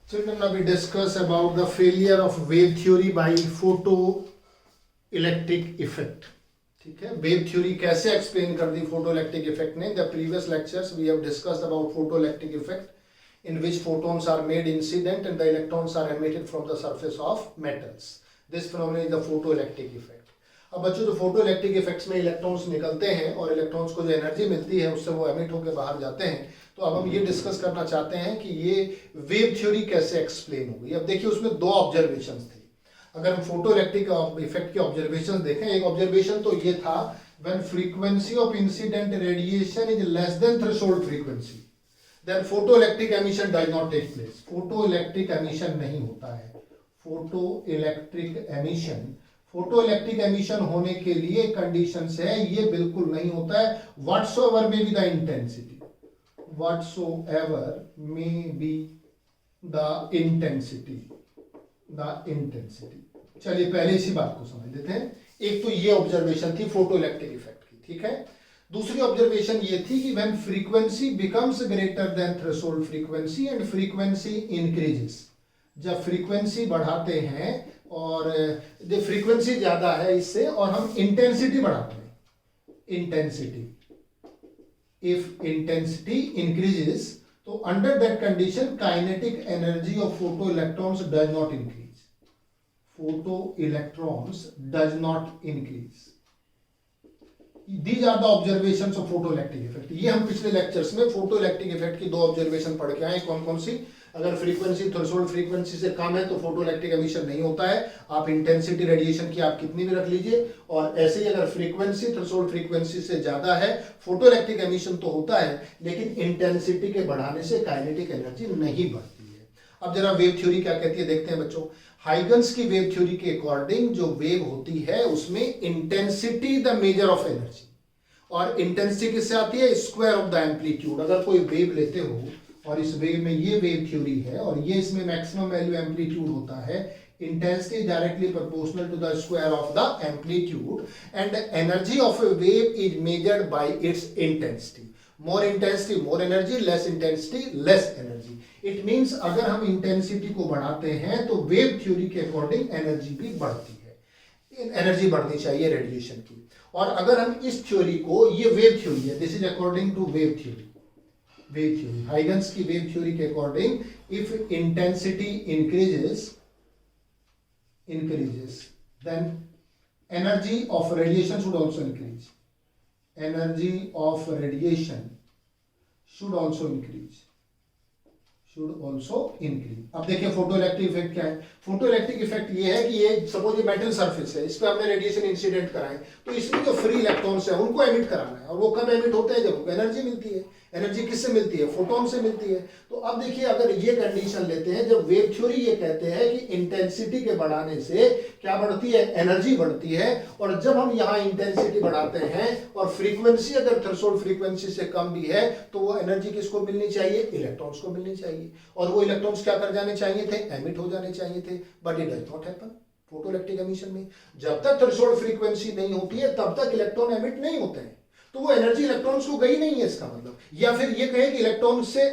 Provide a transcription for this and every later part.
Children, now we discuss about the failure of wave theory by photoelectric effect. ठीक है, wave theory कैसे explain कर दी photoelectric effect ने. The previous lectures we have discussed about photoelectric effect in which photons are made incident and the electrons are emitted from the surface of metals. This phenomenon is the photoelectric effect. अब बच्चों, जो photoelectric effects में electrons निकलते हैं और electrons को जो energy मिलती है उससे वो एमिट होकर बाहर जाते हैं. तो अब हम ये डिस्कस करना चाहते हैं कि ये वेव थ्योरी कैसे एक्सप्लेन होगी. अब देखिए, उसमें दो ऑब्जर्वेशंस थे. अगर हम फोटोइलेक्ट्रिक इफेक्ट के ऑब्जर्वेशंस देखें, एक ऑब्जर्वेशन तो ये था, when frequency of incident radiation is less than threshold frequency then photoelectric emission does not take place. Photoelectric emission नहीं होता है. फोटोइलेक्ट्रिक एमिशन होने के लिए कंडीशंस है, ये बिल्कुल नहीं होता है. Whatsoever may be the intensity, whatsoever may be the intensity. चलिए पहले इसी बात को समझ लेते हैं. एक तो ये ऑब्जर्वेशन थी फोटोइलेक्ट्रिक इफेक्ट की, ठीक है. दूसरी ऑब्जर्वेशन ये थी कि when frequency becomes greater than threshold frequency and frequency increases. जब फ्रीक्वेंसी बढ़ाते हैं और जो फ्रीक्वेंसी ज्यादा है इससे और हम इंटेंसिटी बढ़ाते हैं, intensity, if intensity increases, so under that condition kinetic energy of photoelectrons does not increase. Photoelectrons does not increase. These are the observations of photoelectric effect. ये हम पिछले लेक्चर्स में फोटोइलेक्ट्रिक इफेक्ट की दो ऑब्जर्वेशन पढ़ के आए. कौन कौन सी? अगर फ्रीक्वेंसी थ्रेशोल्ड फ्रीक्वेंसी से कम है तो फोटोइलेक्ट्रिक एमिशन नहीं होता है. आप इंटेंसिटी रेडिएशन की आप कितनी भी रख लीजिए. और ऐसे ही अगर फ्रीक्वेंसी थ्रेशोल्ड फ्रीक्वेंसी से ज्यादा है फोटोइलेक्ट्रिक एमिशन तो होता है, लेकिन इंटेंसिटी के बढ़ाने से काइनेटिक एनर्जी नहीं बढ़ती है. अब जरा वेव थ्योरी क्या कहती है देखते हैं बच्चों. हाइगन्स की वेव थ्योरी के अकॉर्डिंग जो वेव होती है उसमें intensity the measure of energy, और इंटेंसिटी किससे आती है? Square of the amplitude. अगर कोई वेव लेते हो और इस वेव में ये वेव थ्योरी है और ये इसमें मैक्सिमम वैल्यू एम्पलीट्यूड होता है, intensity directly proportional to the square of the amplitude and energy of a wave is measured by its intensity. More intensity more energy, less intensity less energy. It means अगर हम intensity को बढ़ाते हैं तो wave theory के according energy भी बढ़ती है. एनर्जी बढ़नी चाहिए रेडिएशन की. और अगर हम इस थ्योरी को, ये वेव थ्योरी है, this is according to wave theory. Huygens की वेव थ्योरी के according if intensity increases then energy of radiation should also increase. Energy of radiation should also increase. अब देखिए फोटोइलेक्ट्रिक इफेक्ट क्या है. Photoelectric effect ये है कि ये सपोज ये मेटल सरफेस है, इस पे हमने रेडिएशन इंसिडेंट कराए, तो इसमें जो फ्री इलेक्ट्रॉन्स है उनको एमिट कराना है. और वो कब एमिट होते हैं? जब उनको एनर्जी मिलती है. एनर्जी किससे मिलती है? फोटोन से मिलती है. तो अब देखिए, अगर ये कंडीशन लेते हैं, जब वेव थ्योरी ये कहते हैं कि इंटेंसिटी के बढ़ाने से क्या बढ़ती है? एनर्जी बढ़ती है. और जब हम यहाँ इंटेंसिटी बढ़ाते हैं और फ्रीक्वेंसी अगर थ्रेशोल्ड फ्रीक्वेंसी से कम भी है तो वो एनर्जी किसको मिलनी चाहिए? इलेक्ट्रॉन्स को मिलनी चाहिए. और वो इलेक्ट्रॉन्स क्या कर जाने चाहिए थे? एमिट हो जाने चाहिए थे. But it does not happen photoelectric emission में. जब तक थ्रेशोल्ड फ्रीक्वेंसी नहीं होती है तब तक इलेक्ट्रॉन एमिट नहीं होते हैं, तो वो एनर्जी इलेक्ट्रॉन्स को गई नहीं है इसका मतलब. या फिर ये कहे कि इलेक्ट्रॉन से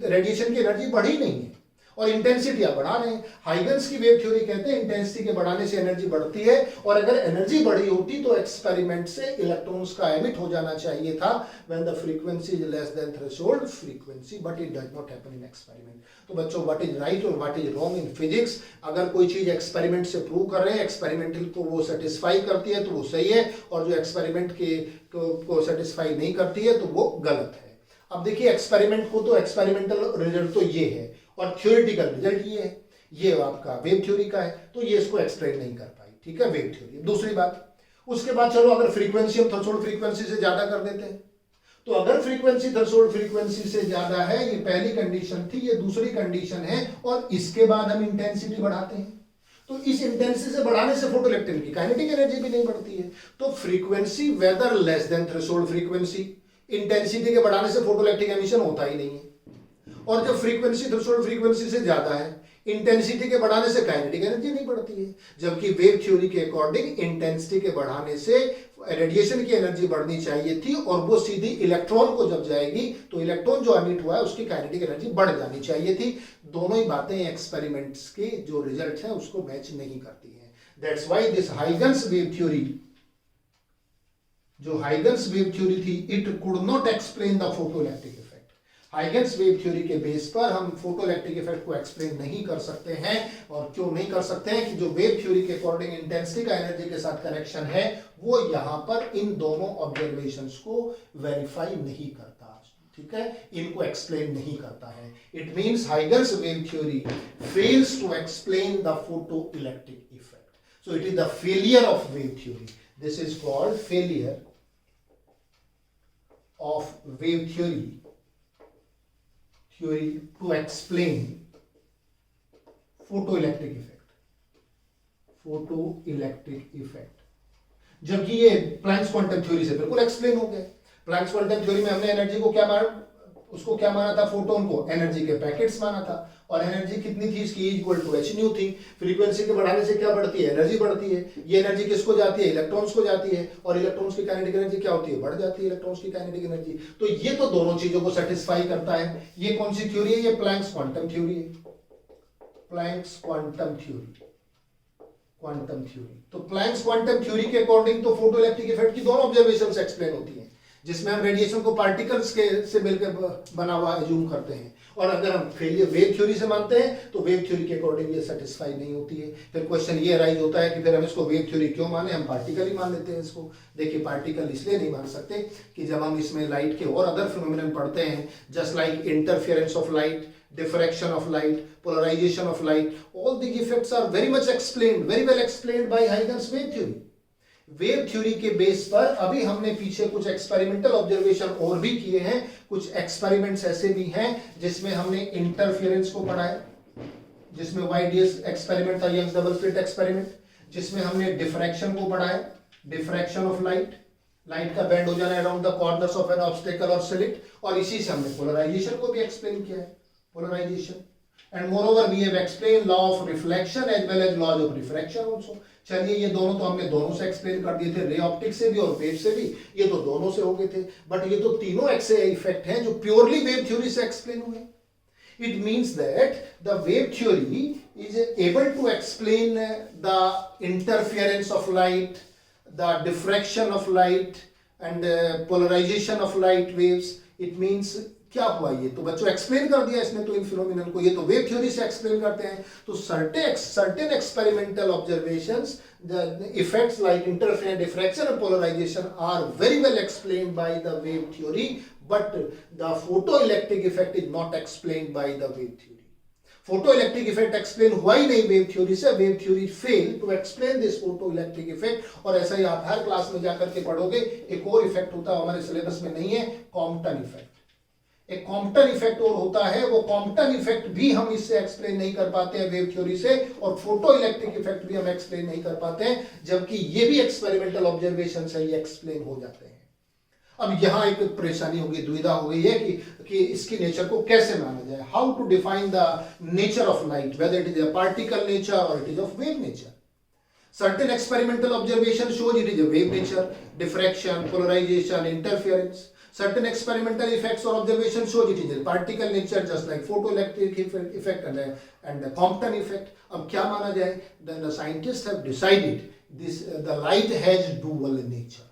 रेडिएशन की एनर्जी बढ़ी नहीं है और इंटेंसिटी आप बढ़ा रहे हैं. हाइगन्स की वेव थ्योरी कहते हैं इंटेंसिटी के बढ़ाने से एनर्जी बढ़ती है, और अगर एनर्जी बढ़ी होती तो एक्सपेरिमेंट से इलेक्ट्रॉन्स का एमिट हो जाना चाहिए था when the frequency is less than threshold frequency. But it does not happen in experiment. तो बच्चों, व्हाट इज राइट और what is wrong in physics, अगर कोई चीज एक्सपेरिमेंट से प्रूव कर रहे हैं, एक्सपेरिमेंटल को वो सेटिस्फाई करती है तो वो सही है, और जो एक्सपेरिमेंट के को सेटिस्फाई नहीं करती है तो वो गलत है. अब देखिए, एक्सपेरिमेंट को तो एक्सपेरिमेंटल रिजल्ट तो ये है और थ्योरेटिकल रिजल्ट ये है. ये आपका वेव थ्योरी का है, तो ये इसको एक्सप्लेन नहीं कर पाई. ठीक है, वेव थ्योरी. दूसरी बात, उसके बाद चलो अगर फ्रीक्वेंसी हम थ्रेशोल्ड फ्रीक्वेंसी से ज्यादा कर देते हैं, तो अगर फ्रीक्वेंसी थ्रेशोल्ड फ्रीक्वेंसी से ज्यादा है, ये पहली कंडीशन थी, ये दूसरी कंडीशन है, और इसके बाद हम इंटेंसिटी बढ़ाते हैं, तो इस इंटेंसिटी से बढ़ाने से फोटोइलेक्ट्रिक की काइनेटिक एनर्जी भी नहीं बढ़ती है. तो frequency whether less than threshold frequency, intensity के बढ़ाने से फोटोइलेक्ट्रिक एमिशन होता ही नहीं है. और जब फ्रीक्वेंसी थ्रेशोल्ड फ्रीक्वेंसी से ज्यादा है, इंटेंसिटी के बढ़ाने से काइनेटिक एनर्जी नहीं बढ़ती है. जबकि वेव थ्योरी के अकॉर्डिंग इंटेंसिटी के बढ़ाने से रेडिएशन की एनर्जी बढ़नी चाहिए थी और वो सीधी इलेक्ट्रॉन को जब जाएगी तो इलेक्ट्रॉन जो एमिट हुआ है उसकी काइनेटिक एनर्जी बढ़ जानी चाहिए थी। दोनों ही बातें एक्सपेरिमेंट्स के जो रिजल्ट है उसको मैच नहीं करती हैं। That's why this Huygens wave theory, जो हाइगन्स वेव थ्योरी थी, it could not explain the photoelectric effect. Huygens wave theory के बेस पर हम फोटोइलेक्ट्रिक इफेक्ट को एक्सप्लेन नहीं कर सकते हैं। और क्यों नहीं कर सकते हैं कि जो वेव थ्योरी के अकॉर्डिंग इंटेंसिटी का एनर्जी के साथ कनेक्शन है वो यहां पर इन दोनों ऑब्जर्वेशंस को वेरीफाई नहीं करता, ठीक है, इनको एक्सप्लेन नहीं करता है। It means Huygens wave theory fails to explain the photoelectric effect. So it is the failure of wave theory. This is called failure of wave theory to explain photoelectric effect। जबकि ये Planck's quantum theory से बिल्कुल explain हो गए। Planks quantum theory में हमने energy को क्या माना था, फोटोन को एनर्जी के पैकेट्स माना था। और एनर्जी कितनी थी इसकी, इक्वल टू एच न्यू थी। फ्रीक्वेंसी के बढ़ाने से क्या बढ़ती है, एनर्जी बढ़ती है। ये एनर्जी किसको जाती है, इलेक्ट्रॉन्स को जाती है। और इलेक्ट्रॉन्स की काइनेटिक एनर्जी क्या होती है, बढ़ जाती है इलेक्ट्रॉन्स की काइनेटिक एनर्जी। तो ये तो दोनों चीजों को सेटिस्फाई करता है। ये कौन सी थ्योरी है, ये प्लैंक्स क्वांटम थ्योरी है। Planck's quantum theory. तो प्लैंक्स क्वांटम थ्योरी के अकॉर्डिंग तो फोटोइलेक्ट्रिक इफेक्ट की दोनों ऑब्जर्वेशंस एक्सप्लेन होती हैं, जिसमें हम रेडिएशन को पार्टिकल्स के से मिलकर बना हुआ एज्यूम करते हैं। और अगर हम फेलियर वेव थ्योरी से मानते हैं तो वेव थ्योरी के अकॉर्डिंग ये सेटिस्फाई नहीं होती है। फिर क्वेश्चन ये राइज होता है कि फिर हम इसको वेव थ्योरी क्यों माने, हम पार्टिकल ही मान लेते हैं इसको। देखिए पार्टिकल इसलिए नहीं मान सकते कि जब हम इसमें लाइट के और अदर फिनोमिनन पढ़ते हैं, just like interference of light, diffraction of light, polarization of light, all the effects are very much explained, very well explained by Huygens wave theory। Wave theory के बेस पर अभी हमने पीछे कुछ एक्सपेरिमेंटल ऑब्जर्वेशन और भी किए हैं। कुछ एक्सपेरिमेंट्स ऐसे भी हैं जिसमें हमने इंटरफेरेंस को पढ़ा है, जिसमें YDS एक्सपेरिमेंट था, यंग्स डबल स्लिट एक्सपेरिमेंट, जिसमें हमने डिफ्रैक्शन को पढ़ा है, डिफ्रैक्शन ऑफ लाइट, लाइट का बेंड हो जाना around the corners of N obstacle और स्लिट। और इसी से हमने पोलराइजेशन को भी एक्सप्लेन किया है, polarization, and moreover we have explained law of reflection as well as laws of refraction also। चलिए ये दोनों तो हमने दोनों से एक्सप्लेन कर दिए थे, रे ऑप्टिक्स से भी और वेव से भी, ये तो दोनों से हो गए थे। बट ये तो तीनों ऐसे इफेक्ट हैं जो प्योरली वेव थ्योरी से एक्सप्लेन हुए। It means that the wave theory is able to explain the interference of light, the diffraction of light and polarisation of light waves. It means क्या हुआ, ये तो बच्चों एक्सप्लेन कर दिया इसने तो इन फिनोमिनन को, ये तो वेव थ्योरी से एक्सप्लेन करते हैं। तो certain experimental observations, the effects like interference, diffraction और polarisation are very well explained by the wave theory, but the photoelectric effect is not explained by the wave theory. Photoelectric effect explain हुआ ही नहीं wave theory से। Wave theory fail to explain this photoelectric effect. और ऐसा ही आप हर class में जाकर के पढ़ोगे। एक और इफेक्ट होता है, हमारे सिलेबस में नहीं है, कॉम्पटन इफेक्ट। एक कॉम्पटन इफेक्ट और होता है, वो कॉम्पटन इफेक्ट भी हम इससे एक्सप्लेन नहीं कर पाते हैं वेव थ्योरी से, और फोटोइलेक्ट्रिक इफेक्ट भी हम एक्सप्लेन नहीं कर पाते हैं, जबकि ये भी एक्सपेरिमेंटल ऑब्जर्वेशन से ये एक्सप्लेन हो जाते हैं। अब यहां एक परेशानी होगी, दुविधा हो गई है कि इसकी नेचर को कैसे माना जाए, how to define the nature of light, whether it is a particle nature और it is of wave nature. Certain experimental observation shows it is a wave nature, diffraction, polarization, interference. Certain experimental effects or observation shows it is a particle nature, just like photoelectric effect and the Compton effect. अब क्या माना जाए? Then the scientists have decided this the light has dual nature.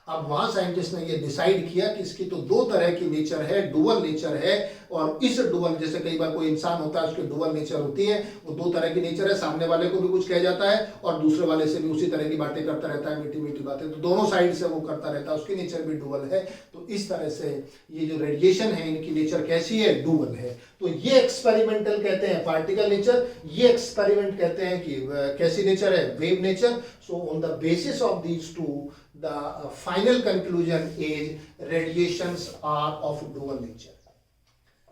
अब वहां scientist ने ये decide किया कि इसकी तो दो तरह की नेचर है, डुअल नेचर है। और इस डुअल, जैसे कई बार कोई इंसान होता है उसकी डुअल नेचर होती है, वो दो तरह की नेचर है, सामने वाले को भी कुछ कह जाता है और दूसरे वाले से भी उसी तरह की बातें करता रहता है, मीठी मीठी बातें, तो दोनों साइड से वो करता रहता है, उसकी नेचर भी डुअल है। तो इस तरह से ये जो रेडिएशन है इनकी नेचर कैसी है, डुअल है। तो ये एक्सपेरिमेंटल कहते हैं पार्टिकल नेचर, ये एक्सपेरिमेंट कहते हैं कि कैसी नेचर है, wave nature. So on the basis of these two the final conclusion is radiations are of dual nature.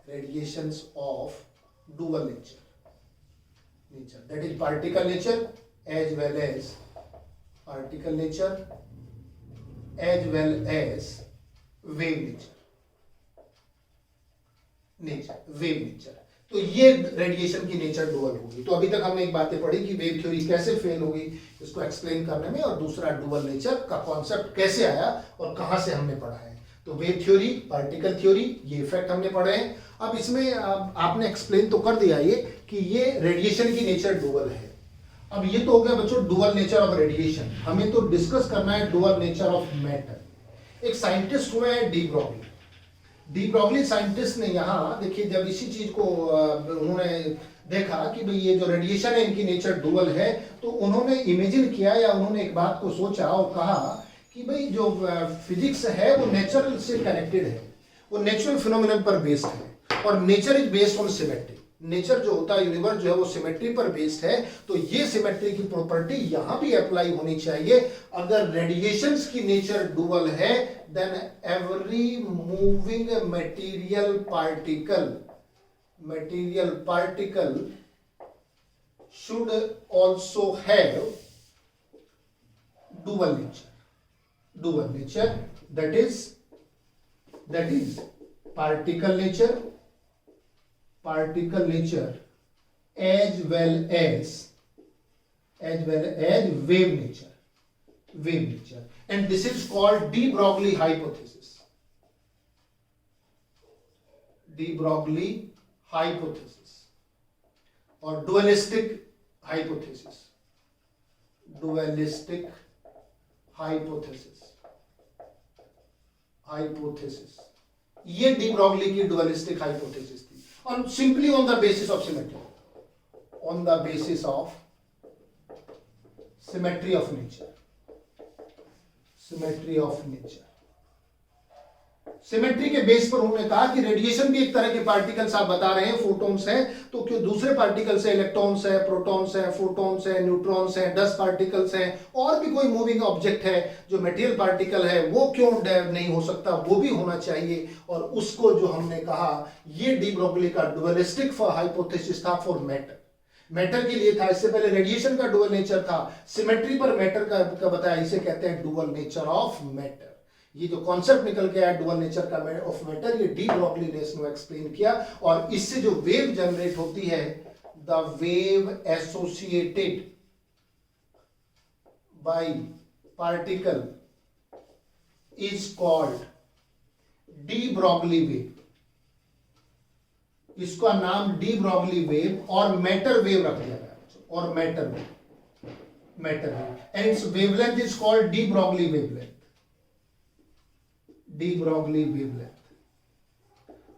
Radiations of dual nature. That is particle nature as well as particle nature as well as wave nature. Wave nature. तो ये radiation की nature dual होगी। तो अभी तक हमने एक बातें पढ़ी कि वेव थ्योरी कैसे फेल होगी इसको एक्सप्लेन करने में, और दूसरा डुअल नेचर का कॉन्सेप्ट कैसे आया और कहां से हमने पढ़ा है। तो वेव थ्योरी, पार्टिकल थ्योरी, ये इफेक्ट हमने पढ़े हैं। अब इसमें आपने एक्सप्लेन तो कर दिया ये कि ये रेडिएशन की नेचर डुअल है। अब ये तो हो गया बच्चों डुअल नेचर ऑफ रेडिएशन। हमें तो डिस्कस करना है डुअल नेचर ऑफ मैटर। एक साइंटिस्ट हुए हैं de Broglie. De Broglie scientist ने यहाँ देखिए, जब इसी चीज को उन्होंने देखा कि भाई ये जो रेडिएशन है इनकी नेचर डुअल है, तो उन्होंने इमेजिन किया या उन्होंने एक बात को सोचा और कहा कि भाई जो फिजिक्स है वो नेचर से कनेक्टेड है, वो नेचुरल फिनोमिनन पर बेस्ड है, और nature is based on symmetry. Nature जो होता है, यूनिवर्स जो है वो सिमेट्री पर बेस्ड है। तो ये सिमेट्री की प्रॉपर्टी यहां भी अप्लाई होनी चाहिए। अगर रेडिएशंस की नेचर डुअल है, then every moving material particle should also have dual nature, that is particle nature as well as wave nature, and this is called de Broglie hypothesis. or dualistic hypothesis. ये de Broglie की dualistic hypothesis थी, और simply on the basis of symmetry, symmetry of nature. Symmetry के base पर उन्होंने कहा कि radiation भी एक तरह के पार्टिकल्स आप बता रहे हैं, फोटॉन्स हैं, तो क्यों दूसरे पार्टिकल्स है, इलेक्ट्रॉन्स है, प्रोटॉन्स है, फोटॉन्स है, न्यूट्रॉन्स है, डस्ट पार्टिकल्स हैं, और भी कोई मूविंग ऑब्जेक्ट है जो मटेरियल पार्टिकल है, वो क्यों नहीं हो सकता, वो भी होना चाहिए। और उसको जो हमने कहा, ये डी ब्रॉगली का डुअलिस्टिक हाइपोथेसिस था फॉर मैटर के लिए था। इससे पहले रेडिएशन का डुअल नेचर था, सिमेट्री पर मैटर का बताया, इसे कहते हैं डुअल नेचर ऑफ मैटर। ये जो कॉन्सेप्ट निकल के आया डुअल नेचर का ऑफ मैटर, ये डी ब्रॉगली ने इसमें एक्सप्लेन किया। और इससे जो वेव जनरेट होती है, the wave associated by particle is called de Broglie wave. इसका नाम डी ब्रॉगली वेव और मैटर वेव रख दिया गया, और matter wave, and its wavelength is called de Broglie wavelength.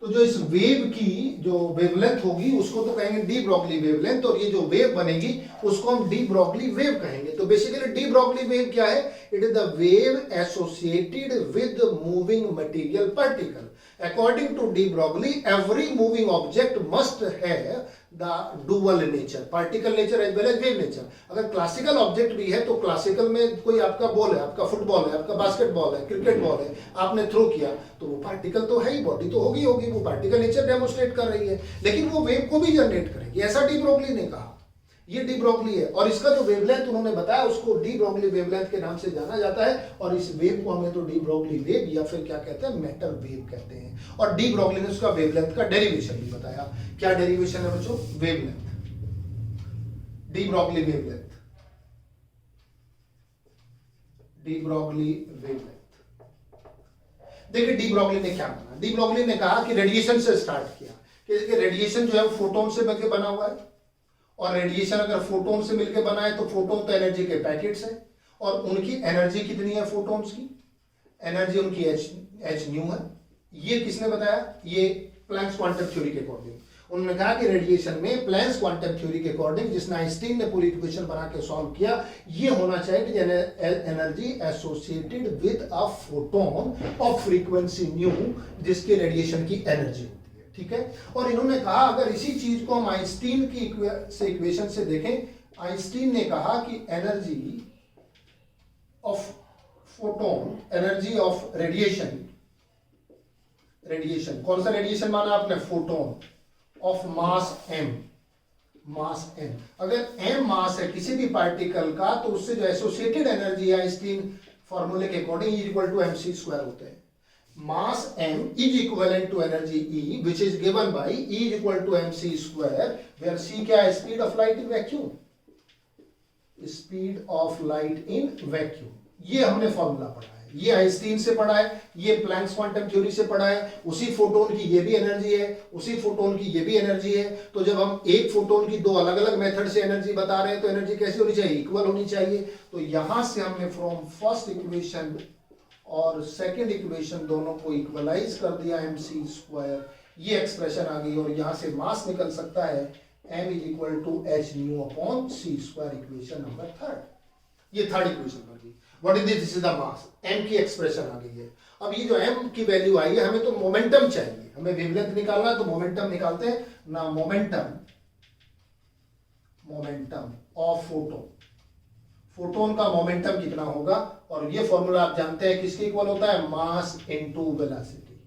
तो जो इस वेव की जो वेवलेंथ होगी उसको तो कहेंगे डी ब्रॉगली वेवलेंथ, और ये जो वेव बनेगी उसको हम डी ब्रॉगली वेव कहेंगे। तो बेसिकली डी ब्रॉगली वेव क्या है? It is the wave associated with moving material particle. According to de Broglie, every moving object must have the dual nature, particle nature as well as wave nature. अगर classical object भी है तो classical में कोई आपका ball है, आपका football है, आपका बास्केटबॉल है, क्रिकेट बॉल है, आपने थ्रो किया तो वो पार्टिकल तो है ही, बॉडी तो होगी, वो पार्टिकल नेचर डेमोन्स्ट्रेट कर रही है, लेकिन वो वेव को भी जनरेट करेगी, ऐसा डी ब्रॉगली ने कहा। ये डी ब्रॉगली है, और इसका जो वेवलेंथ उन्होंने बताया उसको डी ब्रॉगली वेवलेंथ के नाम से जाना जाता है। और इस वेव को हमें तो डी ब्रॉगली वेव या फिर क्या कहते हैं, मैटर वेव कहते हैं। और डी ब्रॉगली ने उसका वेवलेंथ का डेरिवेशन भी बताया। क्या डेरिवेशन है बच्चों? Wavelength, D Broglie wavelength, D Broglie wavelength. देखिए डी ब्रॉगली ने क्या कहा, डी ब्रॉगली ने कहा कि रेडिएशन से स्टार्ट किया कि रेडिएशन जो है फोटोन से मिलकर बना हुआ है, और रेडिएशन अगर फोटोन से मिलकर बना है तो फोटोन तो एनर्जी के पैकेट्स हैं, और उनकी एनर्जी कितनी है फोटोन्स की? एनर्जी उनकी एच न्यू है। ये किसने बताया? ये प्लैंक्स क्वांटम थ्योरी के अकॉर्डिंग। उन्होंने कहा कि रेडिएशन में प्लैंक्स क्वांटम थ्योरी के अकॉर्डिंग, जिसने आइंस्टीन ने पूरी इक्वेशन बना के सॉल्व किया, ये होना चाहिए कि energy associated with a photon of frequency new, जिसके रेडिएशन की एनर्जी, ठीक है। और इन्होंने कहा अगर इसी चीज को हम आइंस्टीन की इक्वेशन से देखें, आइंस्टीन ने कहा कि energy of photon, energy of radiation, कौन सा रेडिएशन माना आपने? Photon of mass m। अगर m मास है किसी भी पार्टिकल का, तो उससे जो एसोसिएटेड एनर्जी है आइंस्टीन फॉर्मूले के according equal to mc square होते हैं। mass m is equivalent to energy E, which is given by E is equal to mc square, where c क्या है, speed of light in vacuum, speed of light in vacuum. ये हमने formula पढ़ा है, ये Einstein से पढ़ा है, ये प्लैंक्स क्वांटम थ्योरी से पढ़ा है। उसी फोटोन की ये भी एनर्जी है, उसी फोटोन की ये भी एनर्जी है। तो जब हम एक फोटोन की दो अलग अलग मेथड से एनर्जी बता रहे हैं तो एनर्जी कैसी होनी चाहिए, इक्वल होनी चाहिए। तो यहां से हमने फ्रॉम फर्स्ट इक्वेशन और सेकेंड इक्वेशन दोनों को इक्वलाइज कर दिया, mc स्क्वायर, ये एक्सप्रेशन आ गई। और यहां से मास निकल सकता है m is equal to h nu upon c square, equation number third. ये थर्ड इक्वेशन बन गई। What is this is the mass, m की एक्सप्रेशन आ गई है। अब ये जो m की वैल्यू आई है, हमें तो मोमेंटम चाहिए, हमें वेवलेंथ निकालना है तो मोमेंटम निकालते हैं ना। मोमेंटम ऑफ फोटोन, फोटोन का मोमेंटम कितना होगा, और ये फॉर्मूला आप जानते हैं किसके इक्वल होता है, मास इनटू वेलोसिटी।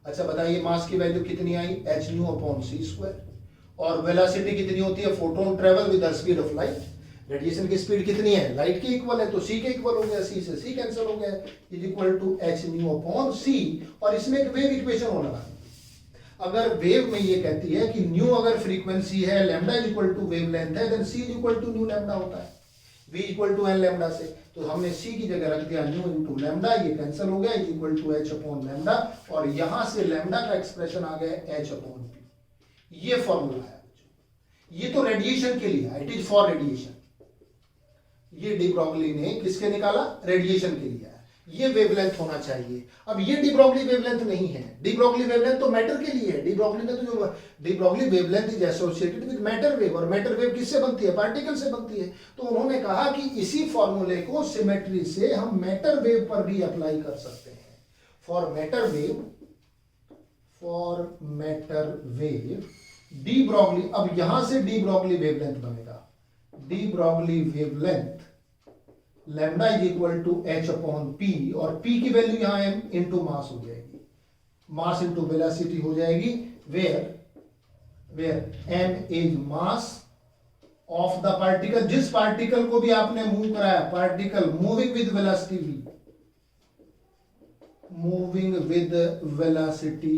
अच्छा बताइए मास की वैल्यू कितनी आई, h nu upon c square, और वेलोसिटी कितनी होती है, photon travel with the speed of light, radiation की स्पीड कितनी है, लाइट के इक्वल है, तो c के इक्वल हो गया, c से c कैंसिल हो गया, is equal to h nu upon c। और इसमें एक वेव इक्वेशन होना है। अगर वेव में ये कहती है कि न्यू अगर फ्रीक्वेंसी है, lambda is equal to wavelength है, then c is equal to nu lambda होता है, v equal to n lambda से। तो हमने c की जगह रख दिया न्यू इनटू लैम्डा, ये कैंसिल हो गया, is equal to h upon lambda, और यहां से लैम्डा का एक्सप्रेशन आ गया h अपॉन p। ये फॉर्मूला है। ये तो रेडिएशन के लिए, इट इज फॉर रेडिएशन। ये डी ब्रॉगली ने किसके निकाला, रेडिएशन के लिए। ये वेवलेंथ होना चाहिए। अब ये डी ब्रॉगली वेवलेंथ नहीं है, डी ब्रॉगली वेवलेंथ तो मैटर के लिए है। डी ब्रॉगली ने तो जो D Broglie wavelength is associated with matter wave, और मैटर वेव किससे बनती है, पार्टिकल से बनती है। तो उन्होंने कहा कि इसी फॉर्मूले को सिमेट्री से हम मैटर वेव पर भी अप्लाई कर सकते हैं। For matter wave de Broglie, अब यहां से डी ब्रॉगली वेवलेंथ बनेगा, de Broglie wavelength lambda is equal to h upon p, और p की वैल्यू यहां m इंटू मास हो जाएगी, मास इंटू वेलोसिटी हो जाएगी, where m is mass of the particle, जिस पार्टिकल को भी आपने मूव कराया, particle moving with velocity v, moving with velocity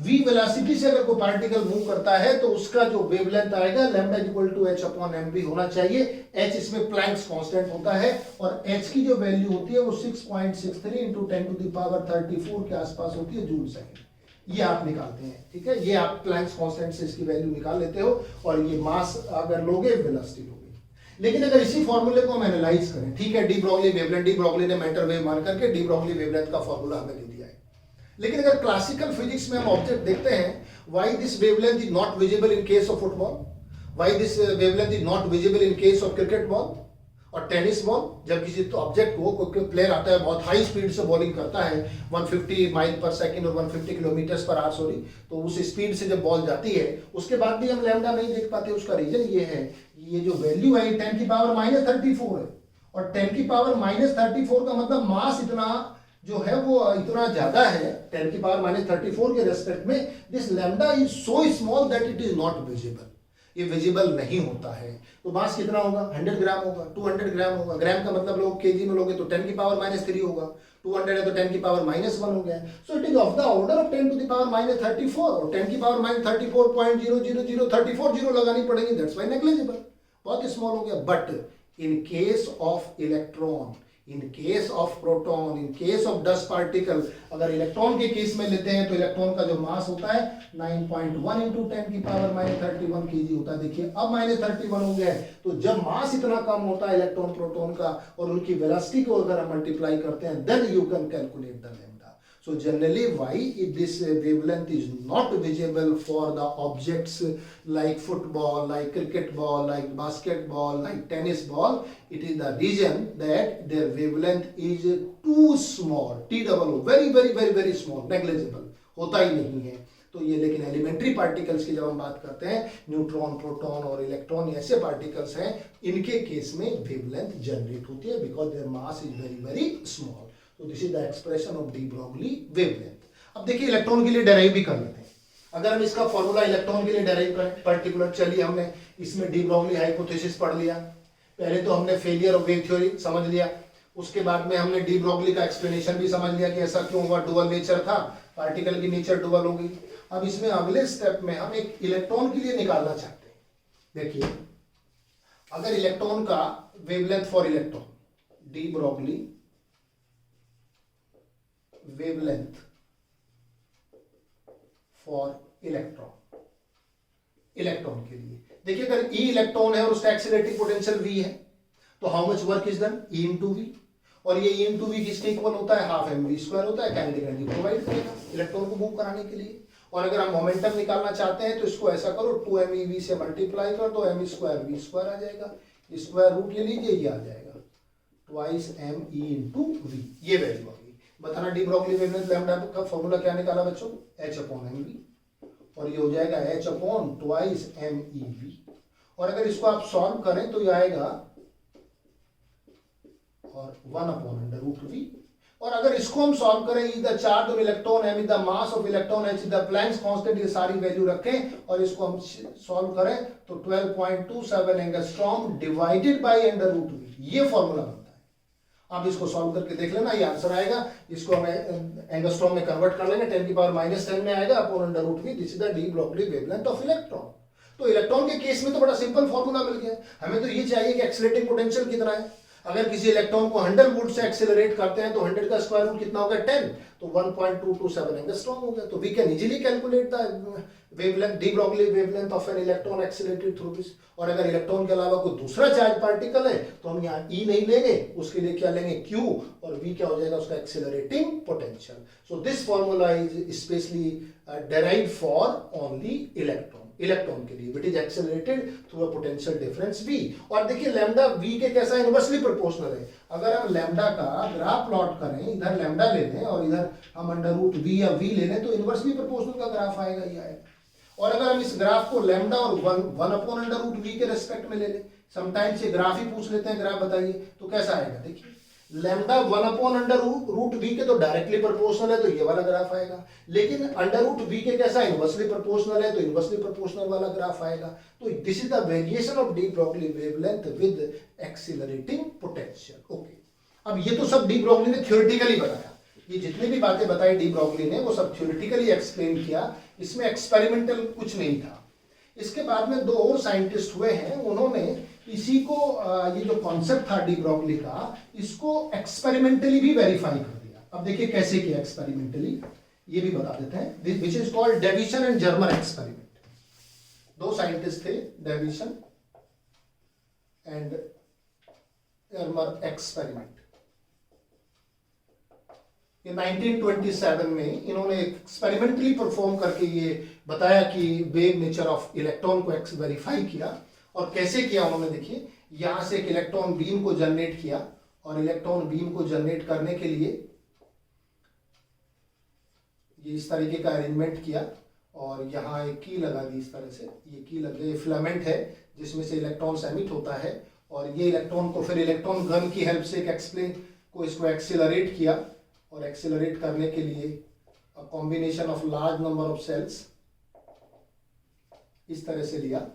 v velocity से अगर कोई पार्टिकल मूव करता है तो उसका जो वेवलेंथ आएगा lambda equal to h upon mv होना चाहिए। h इसमें प्लैंक्स कांस्टेंट होता है, और h की जो वैल्यू होती है वो 6.63 इंटू 10 टू द पावर 34 के आसपास होती है जूल सेकंड। ये आप निकालते हैं, ठीक है, ये आप प्लैंक्स कांस्टेंट से इसकी वैल्यू निकाल लेते हो, और ये मास अगर लोगे वेलोसिटी लोगे। लेकिन अगर इसी फॉर्मूले को हम एनालाइज करें, ठीक है, D Broglie wavelength, de Broglie ने मैटर वेव मान करके डी ब्रॉगली वेवलेंथ का फॉर्मूला हमें दे दिया है। लेकिन अगर क्लासिकल फिजिक्स में हम ऑब्जेक्ट देखते हैं, why this wavelength is not visible in case of football, why this wavelength is not visible in case of cricket ball और टेनिस बॉल। जब किसी ऑब्जेक्ट को कोई प्लेयर आता है, बहुत हाई स्पीड से बॉलिंग करता है, 150 माइल पर सेकंड और 150 किलोमीटर पर आवर, सॉरी, तो उस स्पीड से जब बॉल जाती है उसके बाद भी हम लैम्डा नहीं देख पाते। उसका रीजन ये है, ये जो वैल्यू है 10 की पावर -34 है, और 10 की पावर -34 का मतलब मास इतना जो है वो इतना ज्यादा है 10 की पावर -34 के रेस्पेक्ट में। This lambda is so small that it is not visible, ये विजिबल नहीं होता है। तो मास कितना होगा, 100 ग्राम होगा, 200 ग्राम होगा। ग्राम का मतलब लोग केजी में लोगे तो 10 की पावर -3 होगा, 200 है तो 10 की पावर -1 हो गया। So it is of the order of 10 to the power -34, और 10 की पावर -34.00034 जीरो लगानी पड़ेगी, दैट्स व्हाई नेग्लिजिबल, बहुत स्मॉल हो गया। But in case of electron, in case of proton, in case of dust particle, अगर इलेक्ट्रॉन के केस में लेते हैं तो इलेक्ट्रॉन का जो मास होता है 9.1 इंटू 10 की पावर -31 केजी होता है। देखिए अब -31 हो गया है, तो जब मास इतना कम होता है इलेक्ट्रॉन प्रोटॉन का और उनकी वेलोसिटी को अगर हम मल्टीप्लाई करते हैं, then you can calculate the lambda. So generally, why this wavelength is not visible for the objects like football, like cricket ball, like basketball, like tennis ball? It is the reason that their wavelength is too small, T-double-O, very small, negligible, होता ही नहीं है। तो ये लेकिन elementary particles की जब हम बात करते हैं, न्यूट्रॉन, प्रोटॉन और इलेक्ट्रॉन ऐसे पार्टिकल्स हैं, इनके केस में वेवलेंथ जनरेट होती है because their mass is very small. तो this is the expression of de Broglie wavelength. अब देखिए इलेक्ट्रॉन के लिए डेराइव भी कर लेते हैं। अगर हम इसका फॉर्मूला इलेक्ट्रॉन के लिए डेराइव करें पर्टिकुलर, चलिए हमने इसमें डी ब्रॉगली हाइपोथेसिस पढ़ लिया, पहले तो हमने फेलियर ऑफ वेव थ्योरी समझ लिया, उसके बाद में हमने डी ब्रोगली का एक्सप्लेनेशन भी समझ लिया कि ऐसा क्यों हुआ, डुअल नेचर था, पार्टिकल की नेचर डुअल हो गई। अब इसमें अगले स्टेप में हम एक इलेक्ट्रॉन के लिए निकालना चाहते हैं। देखिए, अगर इलेक्ट्रॉन का wavelength for electron, D Broglie wavelength for electron के लिए, देखिए अगर ई इलेक्ट्रॉन है और उसका एक्सीलरेटिंग पोटेंशियल v है, तो how much work is done, E into V, और ये E इंटू वी किसके इक्वल होता है, हाफ mv स्क्वायर होता है, काइनेटिक एनर्जी प्रोवाइड करेगा इलेक्ट्रॉन को मूव कराने के लिए। और अगर हम मोमेंटम निकालना चाहते हैं तो इसको ऐसा करो, 2mev से मल्टीप्लाई कर दो, m स्क्वायर v स्क्वायर आ जाएगा, स्क्वायर रूट ले लीजिए, ये आ जाएगा ट्वाइस me इंटू वी, ये वैल्यू आ गई। बताना डी ब्रोगली वेवलेंथ लैम्डा का फॉर्मूला क्या निकाला बच्चों, h अपॉन mv, और ये हो जाएगा h अपॉन ट्वाइस mev। और अगर इसको आप सॉल्व करें तो ये आएगा और 1 अपॉन अंडर रूट वी। और अगर इसको हम सॉल्व करें, E the charge of electron, M is the mass of electron, H is the Planck's constant, ये सारी वैल्यू रखें और इसको हम सॉल्व करें तो 12.27 angstrom divided by under root V, ये फॉर्मूला बनता है। आप इसको सॉल्व करके देख लेना, ये आंसर आएगा। इसको हम एंगस्ट्रॉम में कन्वर्ट कर लेंगे, 10 की पावर -10 में आएगा upon under root V. This is the de Broglie wavelength of electron. तो इलेक्ट्रॉन के केस में तो बड़ा सिंपल फॉर्मूला मिल गया। हमें तो ये चाहिए कि एक्सीलरेटिंग पोटेंशियल कितना है। अगर किसी इलेक्ट्रॉन को 100 वोल्ट से एक्सेलरेट करते हैं तो 100 का स्क्वायर रूट कितना होगा, 10, तो 1.227 एंगस्ट्रॉम हो गया। तो we can easily calculate the wavelength, de Broglie wavelength of an electron accelerated through this. और अगर इलेक्ट्रॉन के अलावा कोई दूसरा चार्ज पार्टिकल है तो हम यहाँ ई नहीं लेंगे, उसके लिए क्या लेंगे, क्यू, और वी क्या हो जाएगा उसका accelerating potential. So this formula is specially derived for only electron के लिए, which is accelerated through a potential difference v। और देखिए लैम्डा v के कैसा इनवर्सली प्रोपोर्शनल है। अगर हम लैम्डा का ग्राफ प्लॉट करें, इधर लैम्डा ले लें और इधर हम अंडर रूट v या v ले लें, तो इनवर्सली प्रोपोर्शनल का ग्राफ आएगा, ये आएगा। और अगर हम इस ग्राफ को लैम्डा और 1 अपॉन अंडर रूट v के रेस्पेक्ट में ले लें, समटाइम्स ये ग्राफ ही पूछ लेते हैं, ग्राफ बताइए, तो कैसा आएगा, देखिए lambda 1 upon under root V के तो डायरेक्टली प्रोपोर्शनल है, तो ये वाला ग्राफ आएगा। लेकिन अंडर रूट वी के कैसा इनवर्सली प्रोपोर्शनल है, तो इनवर्सली प्रोपोर्शनल वाला ग्राफ आएगा। तो this is the variation of de Broglie wavelength with accelerating potential. Okay, अब ये तो सब डी ब्रोगली ने थ्योरेटिकली बताया। ये जितनी भी बातें बताई डी ब्रोगली ने वो सब थ्योरेटिकली एक्सप्लेन किया, इसमें एक्सपेरिमेंटल कुछ नहीं था। इसके बाद में 2 और साइंटिस्ट हुए हैं, उन्होंने इसी को ये जो कॉन्सेप्ट था डी ब्रोगली का, इसको एक्सपेरिमेंटली भी वेरीफाई कर दिया। अब देखिए कैसे किया एक्सपेरिमेंटली, ये भी बता देते हैं, which is called Davisson and Germer experiment. 2 scientist थे, डेविसन एंड जर्मर एक्सपेरिमेंट। ये 1927 में इन्होंने एक्सपेरिमेंटली परफॉर्म करके ये बताया कि वेव नेचर ऑफ इलेक्ट्रॉन को वेरीफाई किया। और कैसे किया उन्होंने, देखिए यहां से एक इलेक्ट्रॉन बीम को जनरेट किया, और इलेक्ट्रॉन बीम को जनरेट करने के लिए ये इस तरीके का अरेंजमेंट किया, और यहाँ एक की लगा दी इस तरह से, ये की लग गई, फिलामेंट है जिसमें से इलेक्ट्रॉन एमिट होता है। और ये इलेक्ट्रॉन को फिर इलेक्ट्रॉन गन की हेल्प से इसको एक्सेलरेट किया, और एक्सेलरेट करने के लिए combination of large number of cells इस तरह से लिया।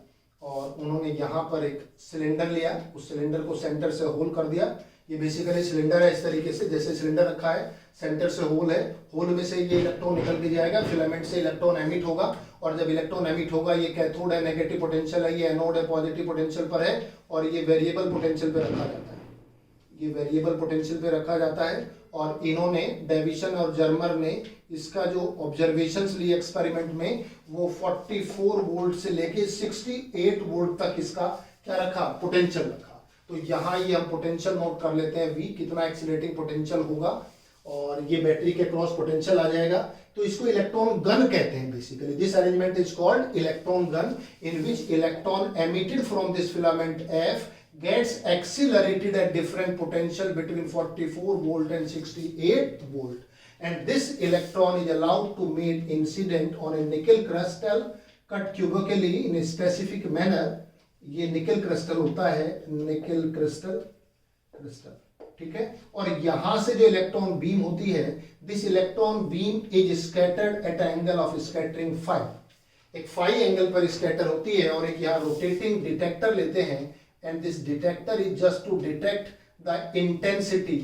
और उन्होंने यहाँ पर एक सिलेंडर लिया, उस सिलेंडर को सेंटर से होल कर दिया। ये बेसिकली सिलेंडर है, इस तरीके से जैसे सिलेंडर रखा है, सेंटर से होल है, होल में से ये इलेक्ट्रॉन निकल के जाएगा, फिलामेंट से इलेक्ट्रॉन एमिट होगा। और जब इलेक्ट्रॉन एमिट होगा, ये कैथोड है, नेगेटिव पोटेंशियल है, ये एनोड है, पॉजिटिव पोटेंशियल पर है, और ये वेरिएबल पोटेंशियल पे रखा जाता है, ये वेरिएबल पोटेंशियल पे रखा जाता है। और इन्होंने, डेविसन और जर्मर ने, इसका जो ऑब्जर्वेशंस लिए एक्सपेरिमेंट में, वो 44 वोल्ट से लेके 68 वोल्ट तक इसका क्या रखा, पोटेंशियल रखा। तो यहाँ ये हम पोटेंशियल नोट कर लेते हैं, V कितना एक्सीलरेटिंग पोटेंशियल होगा, और ये बैटरी के क्रॉस पोटेंशियल आ जाएगा। तो इसको इलेक्ट्रॉन गन कहते हैं basically. This arrangement is called electron gun, in which electron emitted from this filament F gets accelerated at different potential between 44 volt and 68 volt, and this electron is allowed to make incident on a nickel crystal cut cubically in a specific manner। ये nickel crystal होता है, nickel crystal, ठीक है। और यहां से जो electron beam होती है, this electron beam is scattered at angle of scattering phi, एक फाई एंगल पर स्कैटर होती है। और एक यहाँ रोटेटिंग डिटेक्टर लेते हैं, and this detector is just to detect the intensity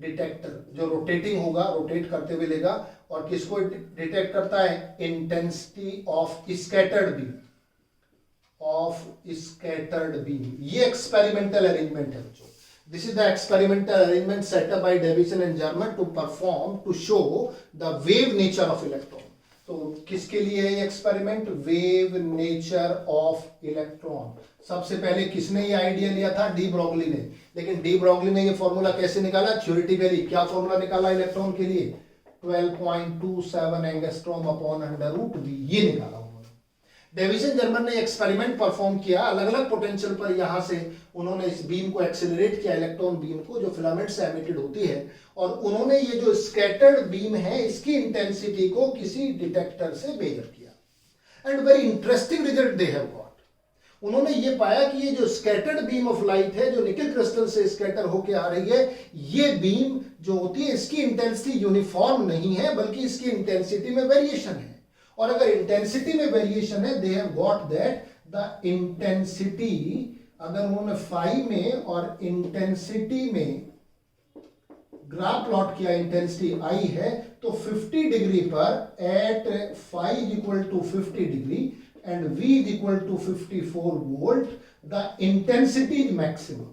detector, जो रोटेटिंग होगा, रोटेट करते हुए लेगा और किसको डिटेक्ट करता है, intensity of scattered beam, of scattered beam. ये एक्सपेरिमेंटल अरेंजमेंट है बच्चों। This is the experimental arrangement set up by Davisson and German to perform to show the wave nature of electron. तो किसके लिए है ये experiment, wave nature of electron. सबसे पहले किसने ये आइडिया लिया था, डी ब्रोगली ने। लेकिन डी ब्रोगली ने ये फॉर्मूला कैसे निकाला, थ्योरेटिकली। क्या फॉर्मूला निकाला इलेक्ट्रॉन के लिए, 12.27 angstrom upon under root V, ये निकाला उन्होंने। डेविसन जर्मन ने एक्सपेरिमेंट परफॉर्म किया अलग अलग पोटेंशियल पर। यहां से उन्होंने इस बीम को एक्सेलरेट किया, इलेक्ट्रॉन बीम को, जो फिलामेंट से एमिटेड होती है, और उन्होंने ये जो स्कैटर्ड बीम है इसकी इंटेंसिटी को किसी डिटेक्टर से मेजर किया। And very interesting result they have got. उन्होंने ये पाया कि ये जो स्कैटर्ड बीम ऑफ लाइट है, जो निकल क्रिस्टल से स्कैटर होके आ रही है, ये बीम जो होती है इसकी इंटेंसिटी यूनिफॉर्म नहीं है, बल्कि इसकी इंटेंसिटी में वेरिएशन है। और अगर इंटेंसिटी में वेरिएशन है, they have got that the intensity, अगर उन्होंने फाई में और इंटेंसिटी में ग्राफ प्लॉट किया, इंटेंसिटी आई है, तो 50 डिग्री पर at phi is equal to 50 degree and V is equal to 54 volt, the intensity is maximum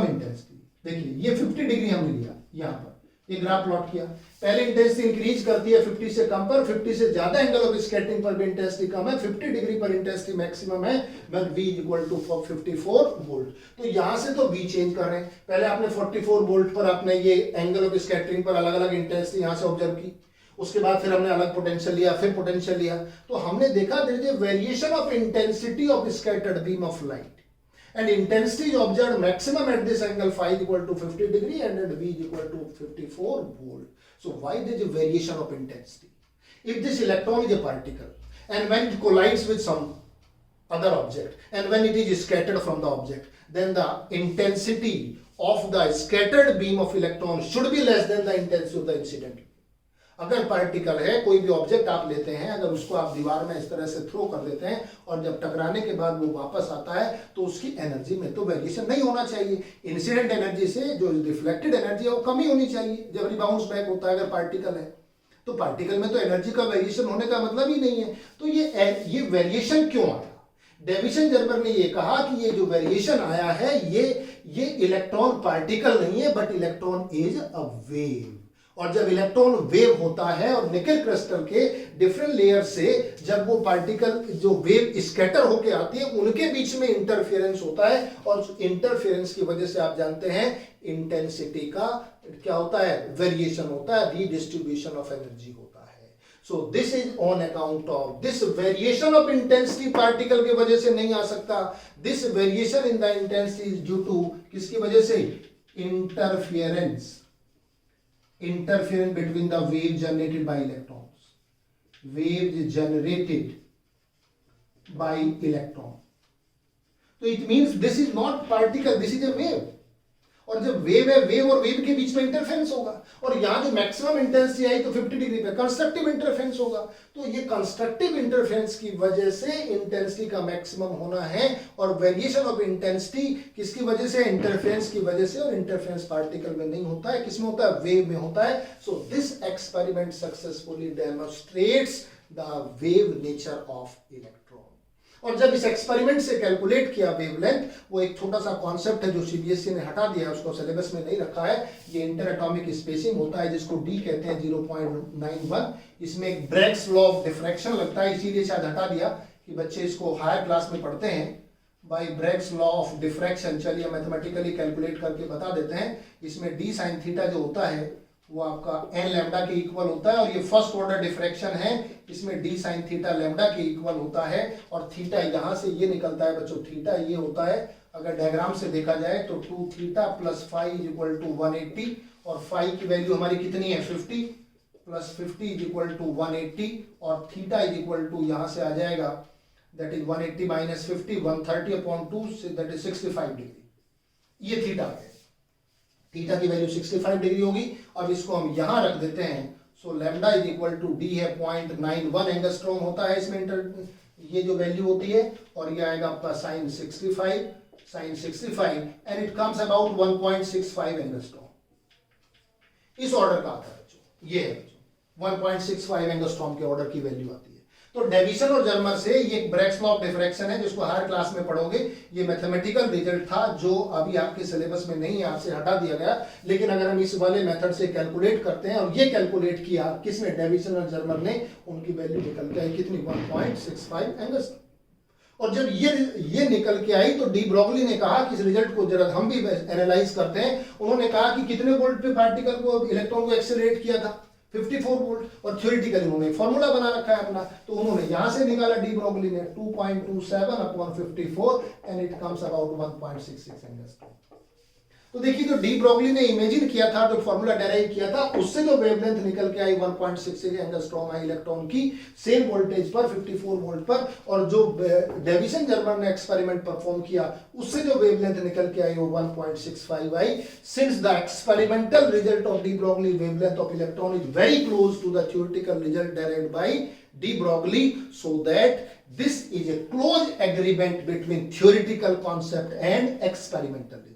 intensity। देखिए ये 50 डिग्री हमने लिया, यहां पर ये ग्राफ प्लॉट किया। पहले इंटेंसिटी इंक्रीज करती है 50 से कम पर, 50 से ज्यादा एंगल ऑफ स्कैटरिंग पर भी इंटेंसिटी कम है, 50 डिग्री पर इंटेंसिटी मैक्सिमम है, but V is equal to 54 volt. तो यहां से तो V चेंज कर रहे हैं। पहले आपने 44 वोल्ट पर आपने ये एंगल ऑफ स्कैटरिंग पर अलग अलग इंटेंसिटी यहां से ऑब्जर्व की, उसके बाद फिर हमने अलग पोटेंशियल लिया, फिर पोटेंशियल लिया, तो हमने देखा there is a variation of intensity of scattered beam of light and intensity is observed maximum at this angle phi equal to 50 degree and at V equal to 54 volt. So why there is a variation of intensity if this electron is a particle and when it collides with some other object and when it is scattered from the object, then the intensity of the scattered beam of electron should be less than the intensity of the incident। अगर particle है, कोई भी object आप लेते हैं, अगर उसको आप दीवार में इस तरह से थ्रो कर देते हैं और जब टकराने के बाद वो वापस आता है, तो उसकी एनर्जी में तो वेरिएशन नहीं होना चाहिए। इंसिडेंट एनर्जी से जो रिफ्लेक्टेड एनर्जी है वो कम ही होनी चाहिए जब रिबाउंस बैक होता है। अगर पार्टिकल है तो पार्टिकल में तो एनर्जी का वेरिएशन होने का मतलब ही नहीं है। तो ये वेरिएशन क्यों आया, डेविसन जर्मन ने ये कहा कि ये जो वेरिएशन आया है ये इलेक्ट्रॉन पार्टिकल नहीं है, but electron is a wave. और जब इलेक्ट्रॉन वेव होता है और निकल क्रिस्टल के डिफरेंट लेयर से जब वो पार्टिकल जो वेव स्कैटर होके आती है, उनके बीच में इंटरफेरेंस होता है, और उस इंटरफेरेंस की वजह से आप जानते हैं इंटेंसिटी का क्या होता है, वेरिएशन होता है, रीडिस्ट्रीब्यूशन ऑफ एनर्जी होता है। So this is on account of this variation of intensity, particle की वजह से नहीं आ सकता। This variation in the intensity is due to किसकी वजह से, interference between the waves generated by electrons, waves generated by electron। तो it means this is not particle, this is a wave। और जब वेव है, वेव और wave के बीच में इंटरफेरेंस होगा, और यहां जो मैक्सिमम इंटेंसिटी आई तो 50 डिग्री पे कंस्ट्रक्टिव इंटरफेरेंस होगा। तो ये कंस्ट्रक्टिव इंटरफेरेंस की वजह से इंटेंसिटी का मैक्सिमम होना है, और वेरिएशन ऑफ इंटेंसिटी किसकी वजह से, इंटरफेरेंस की वजह से। और इंटरफेरेंस पार्टिकल में नहीं होता है, किसमें होता है, वेव में होता है। So this experiment successfully demonstrates the wave nature of electron. और जब इस एक्सपेरिमेंट से कैलकुलेट किया वेवलेंथ, वो एक छोटा सा कॉन्सेप्ट है जो सीबीएसई ने हटा दिया है, उसको सिलेबस में नहीं रखा है। ये इंटर एटॉमिक स्पेसिंग होता है, जिसको डी कहते हैं, 0.91। इसमें एक ब्रैग्स लॉ ऑफ डिफ्रैक्शन लगता है, इसीलिए शायद हटा दिया कि बच्चे इसको हायर क्लास में पढ़ते हैं by Bragg's law of diffraction. चलिए मैथमेटिकली कैलकुलेट करके बता देते हैं। इसमें डी साइन थीटा जो होता है वो आपका एन लैम्डा के इक्वल होता है, और ये फर्स्ट ऑर्डर डिफ्रैक्शन है, इसमें डी साइन थीटा लैम्डा के इक्वल होता है। और थीटा यहां से ये निकलता है बच्चों, थीटा ये होता है, अगर डायग्राम से देखा जाए तो 2 theta plus phi is equal to 180, और फाई की वैल्यू हमारी कितनी है, 50 प्लस 50 इज इक्वल टू 180, और थीटा इज इक्वल टू यहां से आ जाएगा that is 180 minus 50, 130 upon 2, that is 65 degree. ये थीटा है, थीटा की वैल्यू 65 डिग्री होगी। अब इसको हम यहां रख देते हैं। So lambda is equal to d है 0.91 एंगस्ट्रॉम होता है इसमें ये जो वैल्यू होती है, और ये आएगा आपका sine 65 sin 65 and it comes about 1.65 angstrom. इस ऑर्डर का आता है बच्चों, ये है बच्चों 1.65 एंगस्ट्रॉम के ऑर्डर की वैल्यू आती है। तो डेविसन और जर्मर से ये ब्रैग्स लॉ ऑफ डिफ्रैक्शन है जिसको हर क्लास में पढ़ोगे। ये मैथमेटिकल रिजल्ट था जो अभी आपके सिलेबस में नहीं है, आपसे हटा दिया गया। लेकिन अगर हम इस वाले मेथड से कैलकुलेट करते हैं, और ये कैलकुलेट किया किसने, डेविसन और जर्मर ने, उनकी वैल्यू निकल के आई कितनी, 1.65 एंगस्ट्रॉम। और जब ये निकल के आई तो डी ब्रोगली ने कहा कि इस रिजल्ट को जरा हम भी एनालाइज करते हैं। उन्होंने कहा कि कितने वोल्ट पे पार्टिकल को, इलेक्ट्रॉन को एक्सेलरेट किया था, 54 वोल्ट, और थ्योरेटिकली उन्होंने फॉर्मूला बना रखा है अपना, तो उन्होंने यहां से निकाला डी ब्रोगली ने 2.27 upon 54 and it comes about 1.66 angstrom. तो देखिए जो डी ब्रोगली ने इमेजिन किया था, जो फॉर्मूला डेराइव किया था, उससे जो वेवलेंथ निकल के आई 1.66 एंगस्ट्रॉम आई इलेक्ट्रॉन की, सेम वोल्टेज पर 54 वोल्ट पर, और जो डेविसन जर्मर ने एक्सपेरिमेंट परफॉर्म किया उससे जो वेवलेंथ निकल के आई वो 1.65 आई। Since the experimental result of de Broglie wavelength of electron is very close to the theoretical result derived by de Broglie, so that this is a close agreement between theoretical concept and experimental result.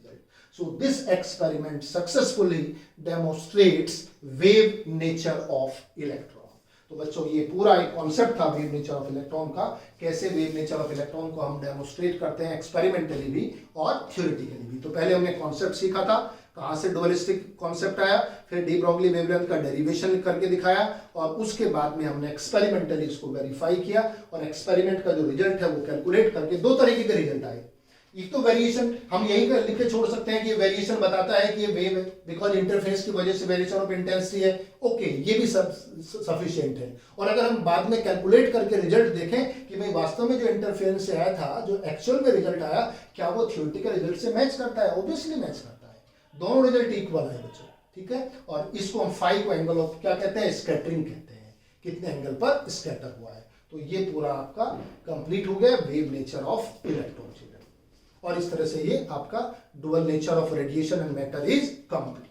So this experiment successfully demonstrates wave nature of electron. तो बच्चों ये पूरा एक concept था wave nature of electron का, कैसे wave nature of electron को हम डेमोस्ट्रेट करते हैं एक्सपेरिमेंटली भी और थ्योरेटिकली भी। तो पहले हमने कॉन्सेप्ट सीखा था, कहाँ से डुअलिस्टिक कॉन्सेप्ट आया, फिर डी ब्रोगली वेवलेंथ का डेरिवेशन करके दिखाया, और उसके बाद में हमने एक्सपेरिमेंटली इसको वेरीफाई किया, और एक्सपेरिमेंट का जो रिजल्ट है वो कैलकुलेट करके दो तरीके के रिजल्ट आए। एक तो वेरिएशन, हम यही लिख के छोड़ सकते हैं कि ये वेरिएशन बताता है कि ये वेव है बिकॉज इंटरफेरेंस की वजह से वेरिएशन ऑफ इंटेंसिटी है, ओके, ये भी सफिशिएंट है। और अगर हम बाद में कैलकुलेट करके रिजल्ट देखें कि भाई वास्तव में जो इंटरफेरेंस से आया था, जो एक्चुअल में रिजल्ट आया, क्या वो थ्योरेटिकल रिजल्ट से मैच करता है, ऑब्वियसली मैच करता है, दोनों रिजल्ट इक्वल है बच्चों, ठीक है। और इसको हम फाई को एंगल ऑफ क्या कहते हैं, स्कैटरिंग कहते हैं, कितने एंगल पर स्कैटर हुआ है। तो ये पूरा आपका कंप्लीट हो गया वेव नेचर ऑफ इलेक्ट्रॉन। और इस तरह से ये आपका dual nature of radiation and matter is complete.